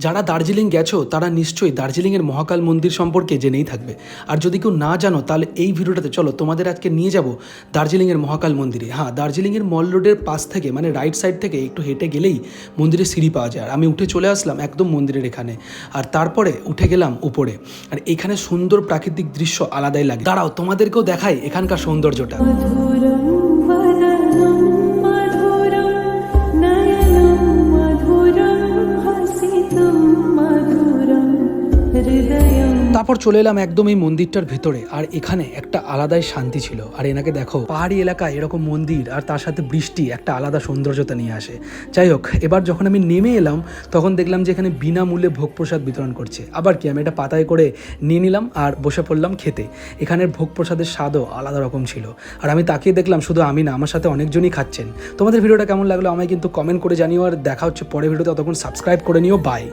যারা দার্জিলিং গেছো তারা নিশ্চয়ই দার্জিলিংয়ের মহাকাল মন্দির সম্পর্কে জেনেই থাকবে। আর যদি কেউ না জানো তাহলে এই ভিডিওটাতে চলো তোমাদের আজকে নিয়ে যাব দার্জিলিংয়ের মহাকাল মন্দিরে। হ্যাঁ, দার্জিলিংয়ের মল রোডের পাশ থেকে মানে রাইট সাইড থেকে একটু হেঁটে গেলেই মন্দিরের সিঁড়ি পাওয়া যায়। আর আমি উঠে চলে আসলাম একদম মন্দিরের এখানে, আর তারপরে উঠে গেলাম উপরে। আর এখানে সুন্দর প্রাকৃতিক দৃশ্য আলাদাই লাগে। দাঁড়াও তোমাদেরকেও দেখাই এখানকার সৌন্দর্যটা। তারপর চলে এলাম একদম এই মন্দিরটার ভেতরে, আর এখানে একটা আলাদাই শান্তি ছিল। আর এনাকে দেখো, পাহাড়ি এলাকায় এরকম মন্দির আর তার সাথে বৃষ্টি একটা আলাদা সৌন্দর্যতা নিয়ে আসে। যাই হোক, এবার যখন আমি নেমে এলাম তখন দেখলাম যে এখানে বিনামূল্যে ভোগ প্রসাদ বিতরণ করছে। আবার কি, আমি এটা পাতায় করে নিয়ে নিলাম আর বসে পড়লাম খেতে। এখানের ভোগ প্রসাদের স্বাদও আলাদা রকম ছিল। আর আমি তাকিয়ে দেখলাম শুধু আমি না, আমার সাথে অনেকজনই খাচ্ছেন। তোমাদের ভিডিওটা কেমন লাগলো আমায় কিন্তু কমেন্ট করে জানিও। আর দেখা হচ্ছে পরের ভিডিওতে, ততক্ষণ সাবস্ক্রাইব করে নিও। বাই।